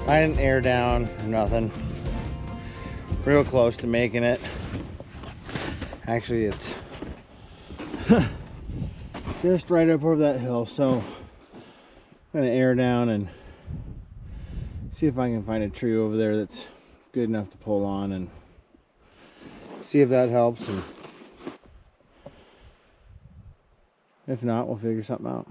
I didn't air down or nothing. Real close to making it. Actually, it's just right up over that hill, so I'm gonna air down and see if I can find a tree over there that's good enough to pull on and see if that helps, and if not, we'll figure something out.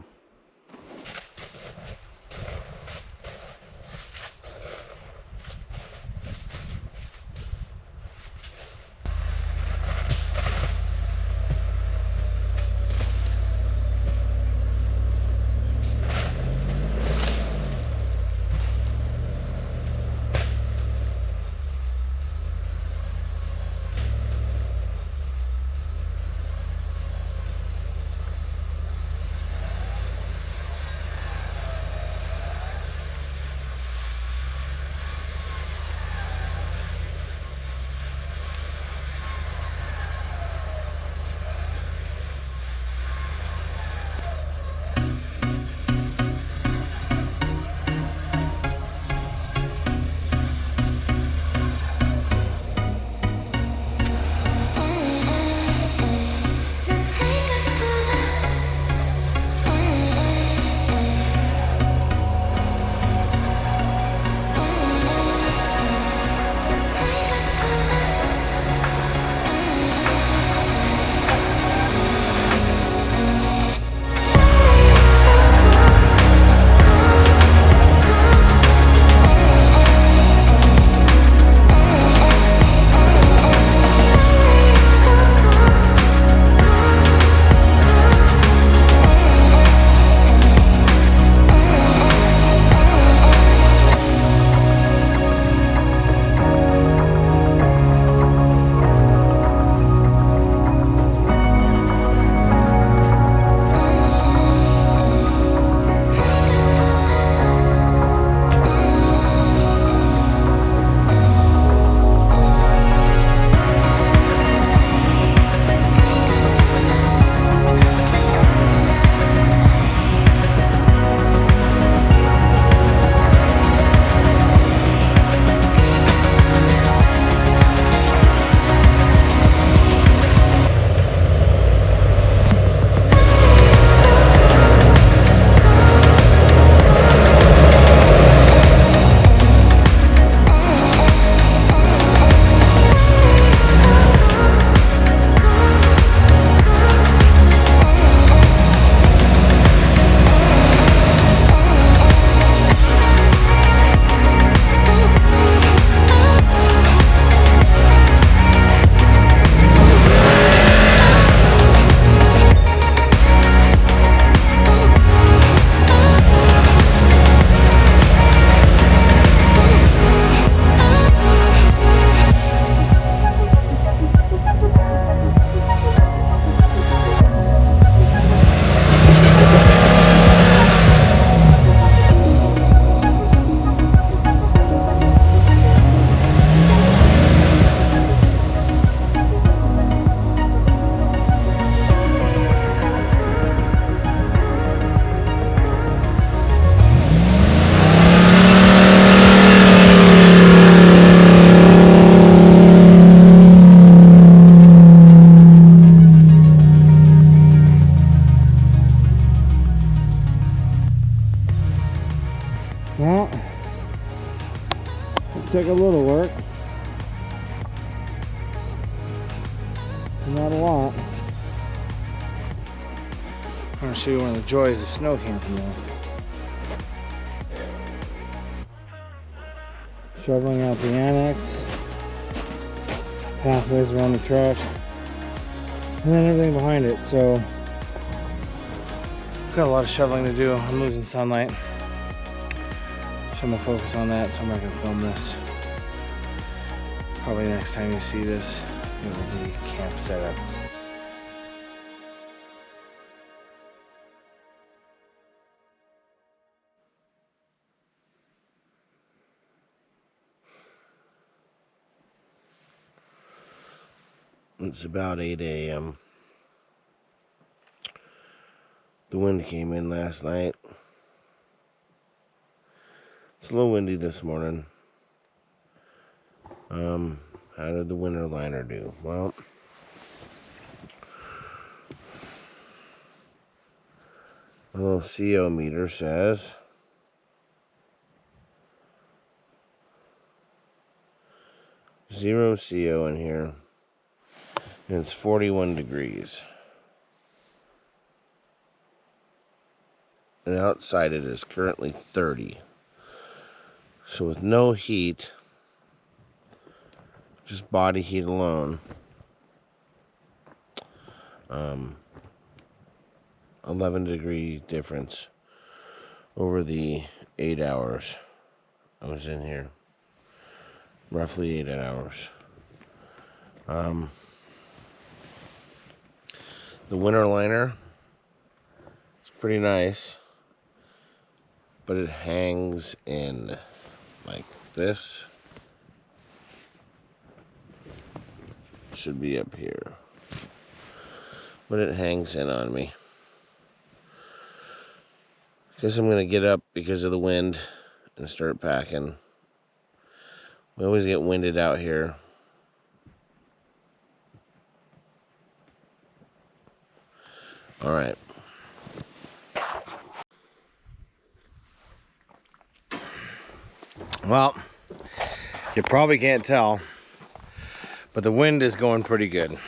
Well, it took a little work. Not a lot. I'm going to show you one of the joys of snow camping now. Shoveling out the annex, pathways around the truck, and then everything behind it. So, got a lot of shoveling to do. I'm losing sunlight, so I'm going to focus on that, so I'm not going to film this. Probably next time you see this, it will be camp setup. It's about 8 a.m. The wind came in last night, It's a little windy this morning. How did the winter liner do? Well, a little CO meter says 0 CO in here, and it's 41 degrees. And outside it is currently 30. So with no heat, just body heat alone, 11 degree difference over the 8 hours I was in here. Roughly 8 hours. The winter liner is pretty nice, but it hangs in like this. Should be up here, but it hangs in on me. Guess I'm gonna get up because of the wind and start packing. We always get winded out here. All right. Well, you probably can't tell, but the wind is going pretty good.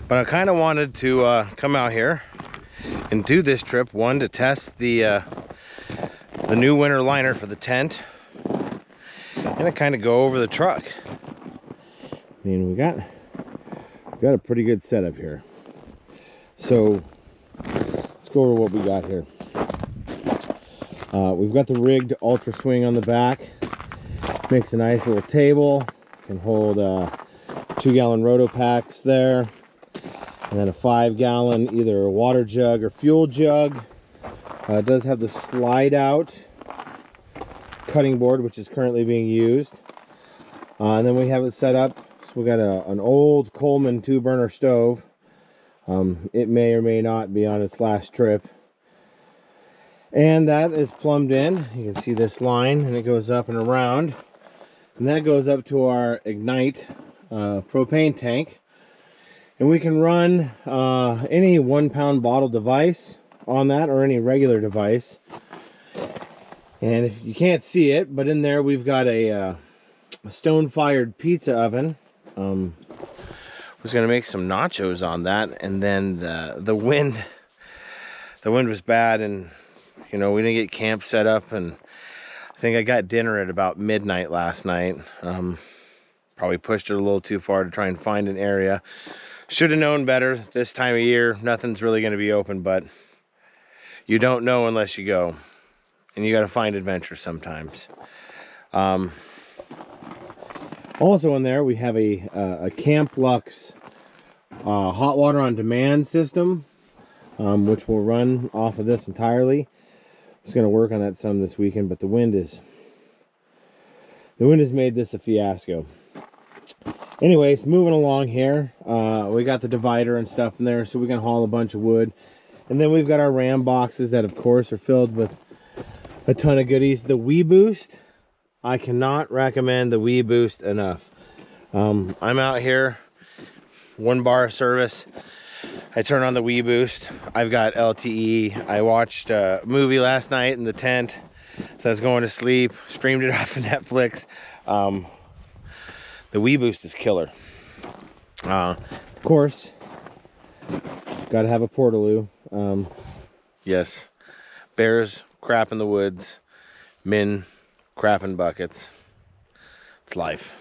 But I kind of wanted to come out here and do this trip. One, to test the new winter liner for the tent, and to kind of go over the truck. I mean, we got a pretty good setup here. So let's go over what we got here. We've got the rigged ultra swing on the back. Makes a nice little table. Can hold 2-gallon roto packs there, and then a 5-gallon either a water jug or fuel jug. It does have the slide out cutting board, which is currently being used. And then we have it set up. So we got an old Coleman 2-burner stove. It may or may not be on its last trip. And that is plumbed in. You can see this line, and it goes up and around. And that goes up to our Ignite propane tank. And we can run any 1-pound bottle device on that, or any regular device. And if you can't see it, but in there we've got a stone-fired pizza oven. Was gonna make some nachos on that, and then the wind was bad, and you know, we didn't get camp set up, and I think I got dinner at about midnight last night. Probably pushed it a little too far to try and find an area. Should have known better this time of year. Nothing's really going to be open, but you don't know unless you go, and you got to find adventure sometimes. Also in there we have a Camp Lux hot water on demand system, which will run off of this entirely. I was going to work on that some this weekend, but the wind has made this a fiasco. Anyways, moving along here, we got the divider and stuff in there, so we can haul a bunch of wood. And then we've got our Ram boxes that, of course, are filled with a ton of goodies. The Wii Boost, I cannot recommend the Wii Boost enough. I'm out here, 1 bar of service. I turn on the Wii Boost. I've got LTE. I watched a movie last night in the tent, so I was going to sleep. Streamed it off of Netflix. The Wii Boost is killer. Of course, got to have a portaloo. Yes, bears crap in the woods, men crap in buckets. It's life.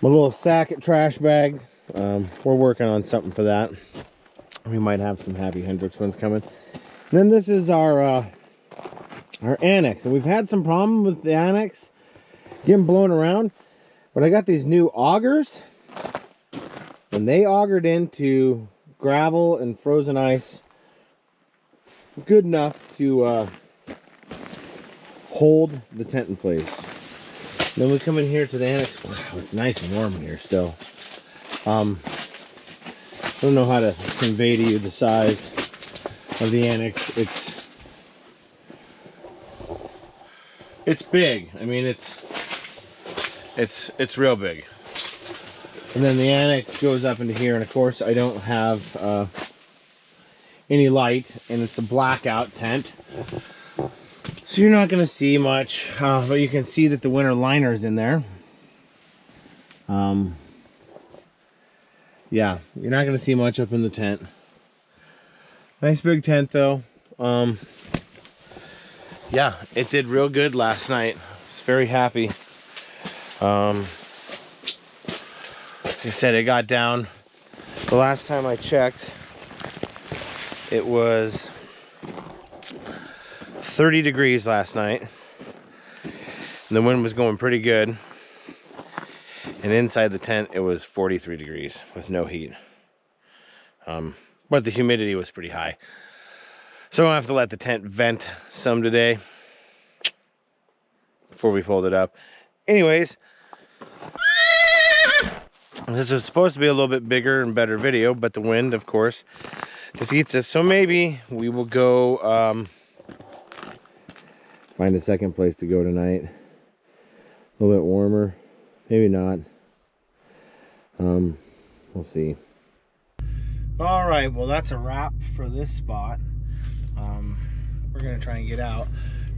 My little sack trash bag. We're working on something for that. We might have some Happy Hendricks ones coming. And then this is our annex, and we've had some problem with the annex getting blown around. But I got these new augers, and they augered into gravel and frozen ice good enough to hold the tent in place. Then we come in here to the annex. Wow, it's nice and warm in here still. I don't know how to convey to you the size of the annex. It's big. I mean, it's real big. And then the annex goes up into here, and of course I don't have any light, and it's a blackout tent, so you're not going to see much, but you can see that the winter liner is in there. Yeah, you're not going to see much up in the tent. Nice big tent though. Yeah, it did real good last night. I was very happy. Like I said, it got down. The last time I checked, it was 30 degrees last night. And the wind was going pretty good. And inside the tent, it was 43 degrees with no heat. But the humidity was pretty high. So I'm gonna have to let the tent vent some today before we fold it up. Anyways, this is supposed to be a little bit bigger and better video, but the wind, of course, defeats us. So maybe we will go find a second place to go tonight. A little bit warmer. Maybe not. We'll see. All right, well, that's a wrap for this spot. We're gonna try and get out.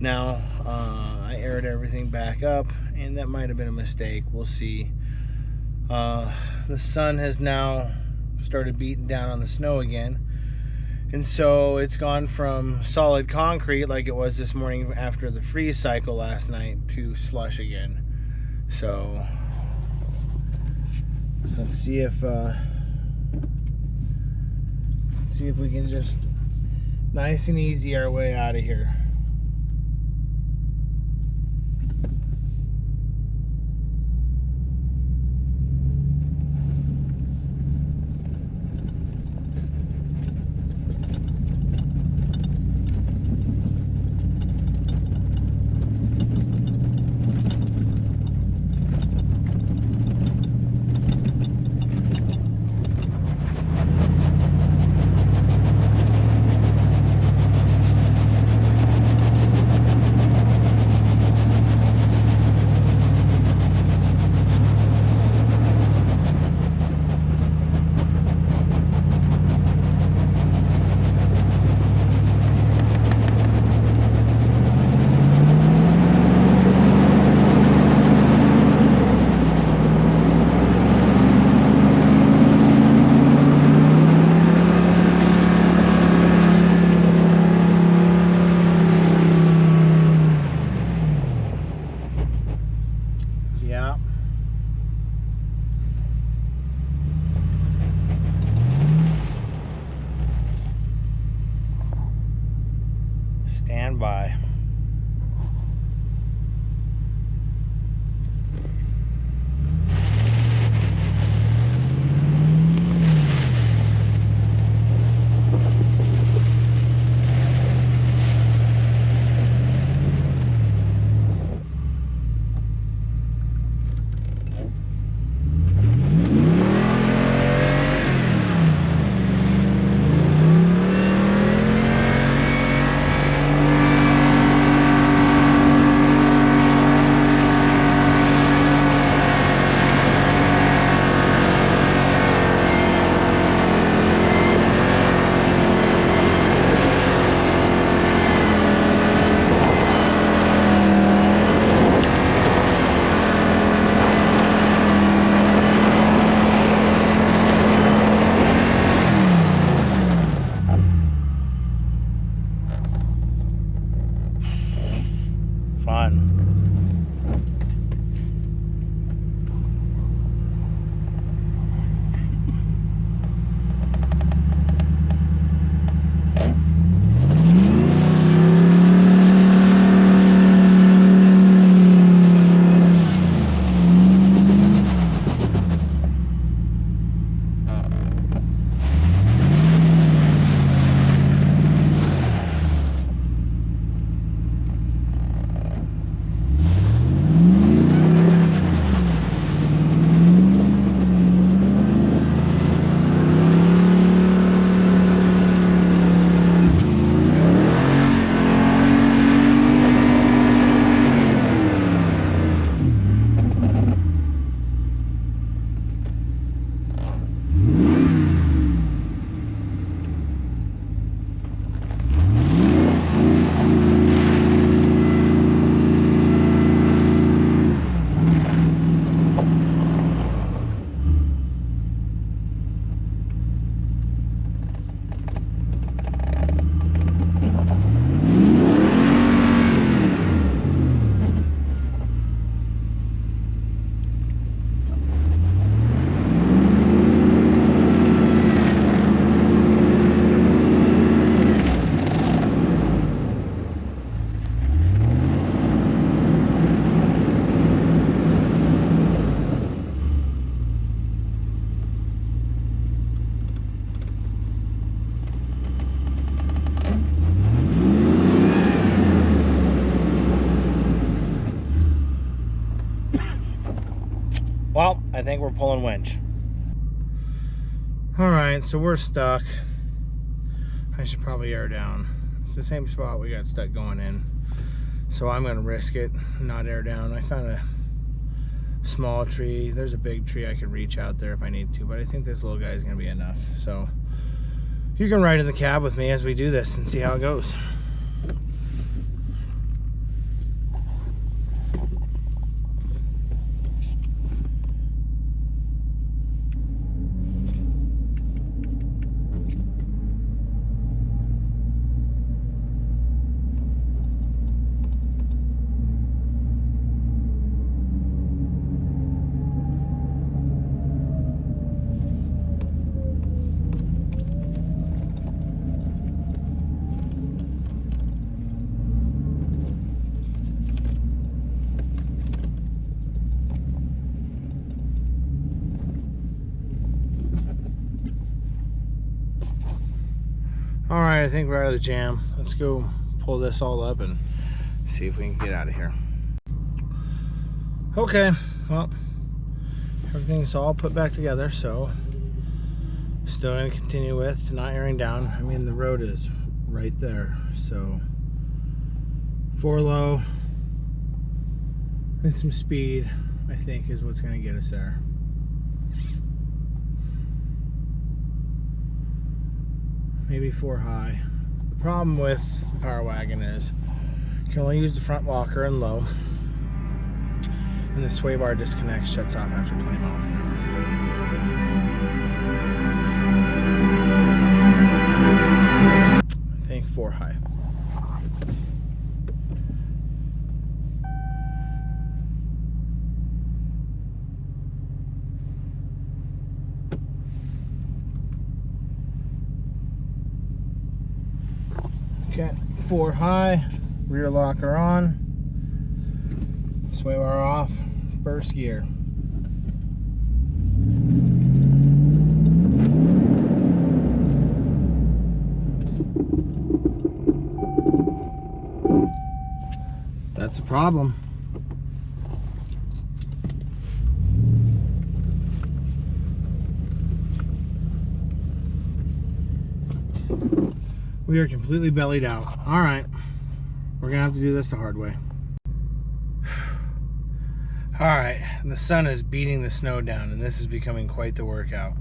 Now, I aired everything back up, and that might have been a mistake. We'll see. The sun has now started beating down on the snow again, and so it's gone from solid concrete like it was this morning after the freeze cycle last night to slush again. So let's see if we can just nice and easy our way out of here. Stand by. Well, I think we're pulling winch. All right, so we're stuck. I should probably air down. It's the same spot we got stuck going in. So I'm gonna risk it, not air down. I found a small tree. There's a big tree I could reach out there if I need to, but I think this little guy is gonna be enough. So you can ride in the cab with me as we do this and see how it goes. All right, I think we're out of the jam. Let's go pull this all up and see if we can get out of here. Okay, well, everything's all put back together, so still gonna continue with not airing down. I mean, the road is right there, so 4 low and some speed, I think, is what's gonna get us there. Maybe 4 high. The problem with the Power Wagon is you can only use the front locker and low, and the sway bar disconnect shuts off after 20 miles an hour. I think 4 high. Okay, 4 high, rear locker on, sway bar off, first gear. That's a problem. We are completely bellied out. All right, we're gonna have to do this the hard way. All right, the sun is beating the snow down, and this is becoming quite the workout.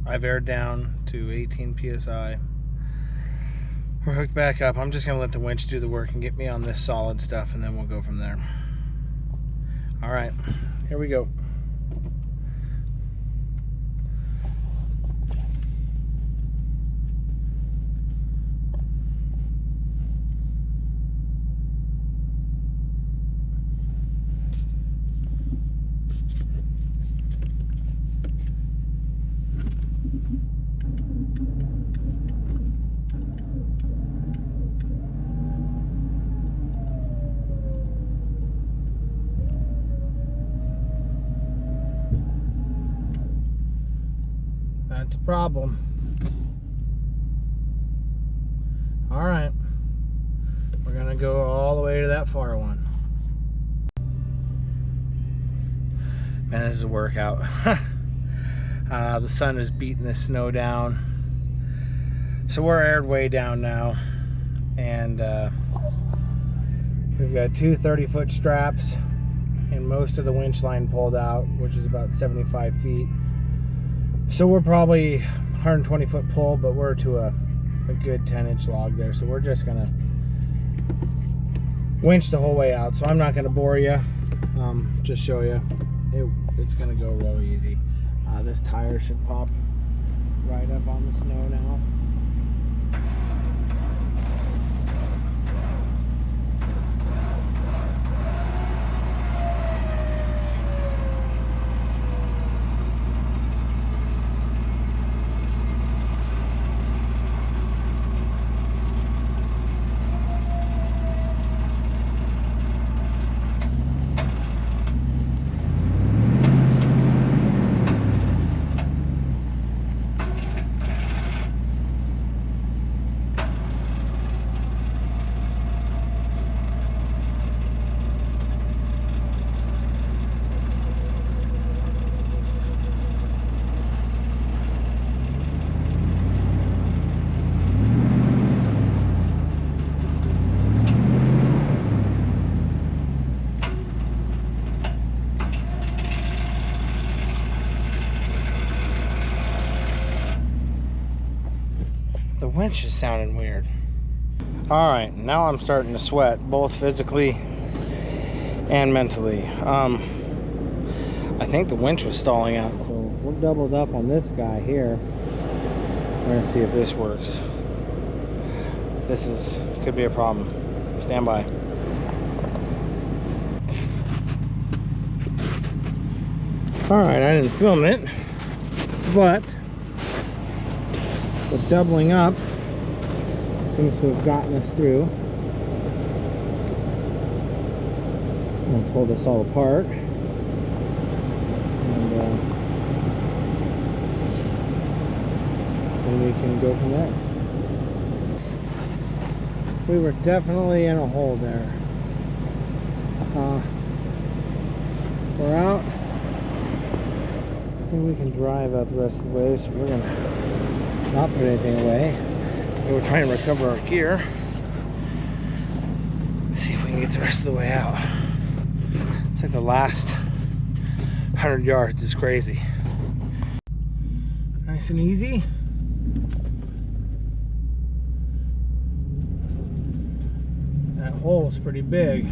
I've aired down to 18 psi. We're hooked back up. I'm just gonna let the winch do the work and get me on this solid stuff, and then we'll go from there. All right, here we go. That's a problem. All right, we're gonna go all the way to that far one. Man, this is a workout. The sun is beating the snow down, so we're aired way down now, and we've got 2 30-foot straps and most of the winch line pulled out, which is about 75 feet. So we're probably 120 foot pull, but we're to a good 10-inch log there. So we're just gonna winch the whole way out. So I'm not gonna bore you, just show you. It's gonna go real easy. This tire should pop right up on the snow now. winch is sounding weird. All right, now I'm starting to sweat, both physically and mentally. I think the winch was stalling out, so we're doubled up on this guy here. We're gonna see if this works. This could be a problem. Stand by. All right, I didn't film it, but the doubling up seems to have gotten us through. I'm gonna pull this all apart, and we can go from there. We were definitely in a hole there. We're out. I think we can drive out the rest of the way, so we're gonna not put anything away. We're trying to recover our gear. See if we can get the rest of the way out. It's like the last 100 yards is crazy. Nice and easy. That hole is pretty big.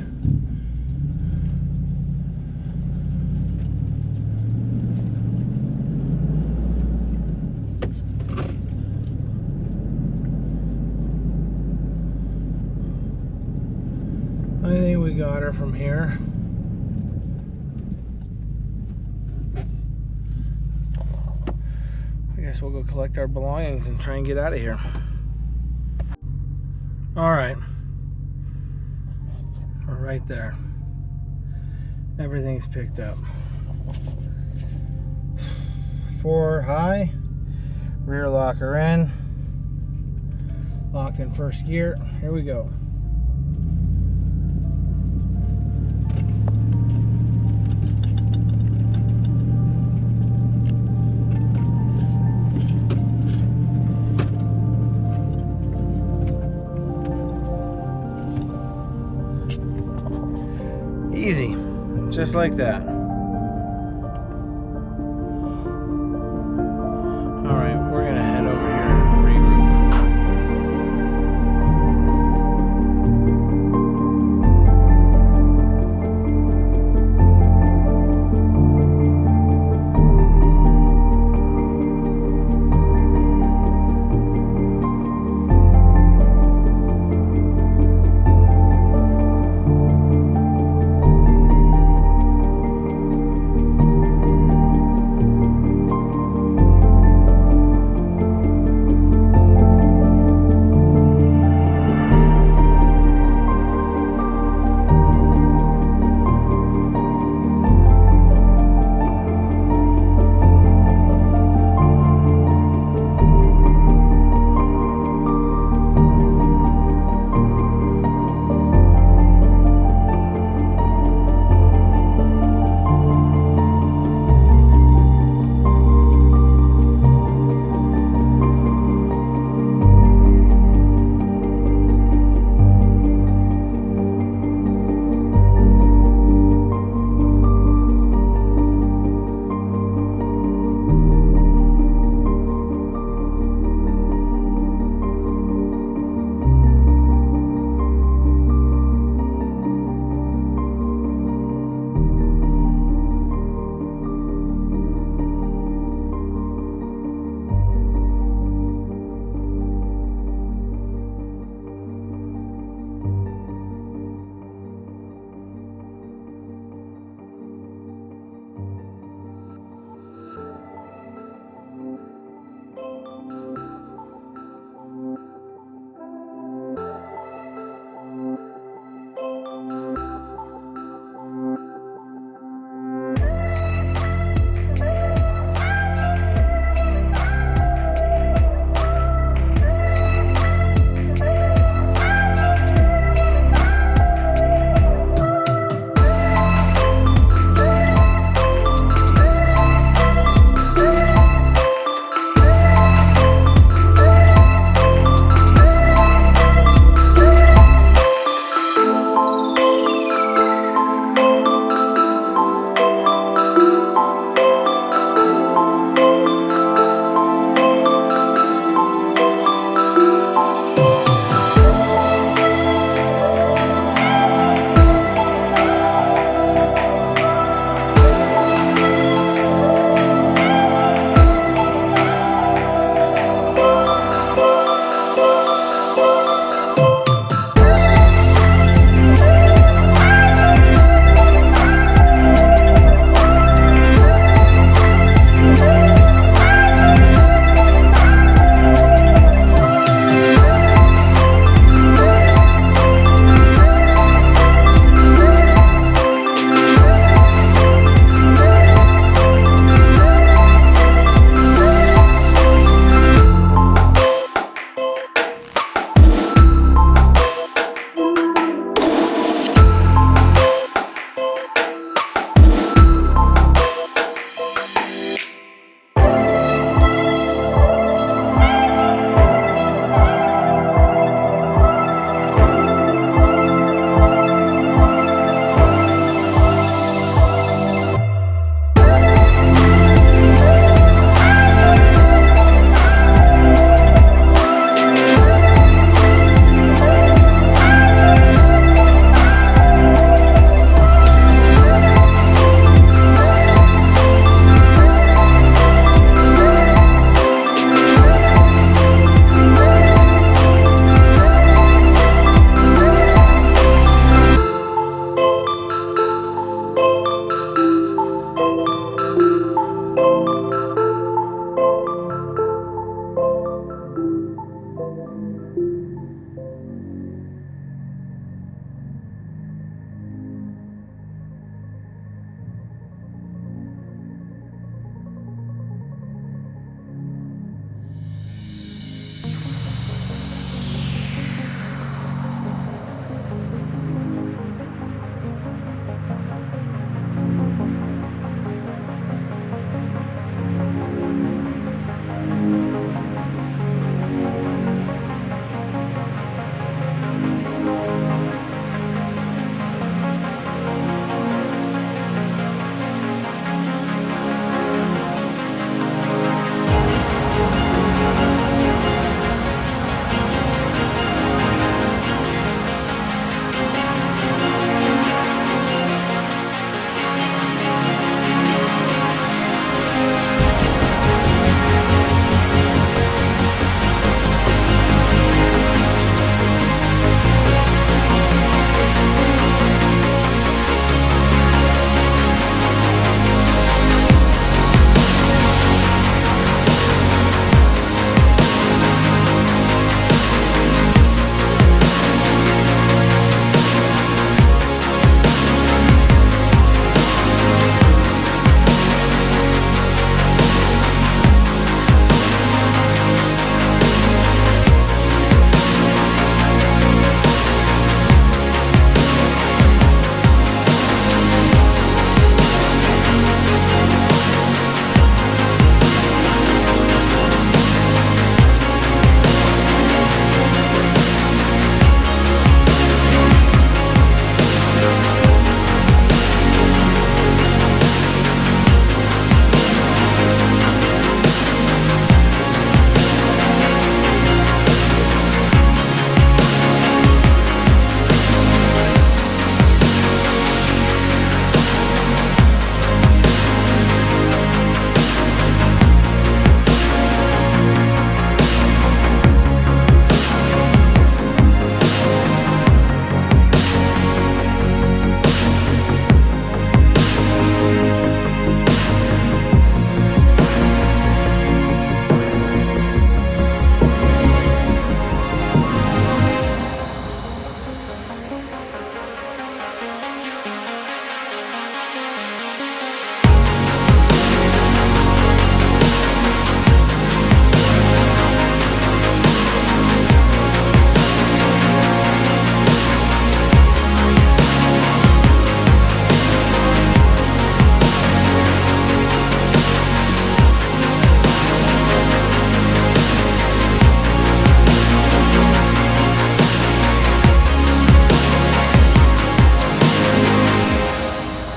I think we got her from here. I guess we'll go collect our belongings and try and get out of here. All right. We're right there. Everything's picked up. 4 high. Rear locker in. Locked in first gear. Here we go. Easy, just like that.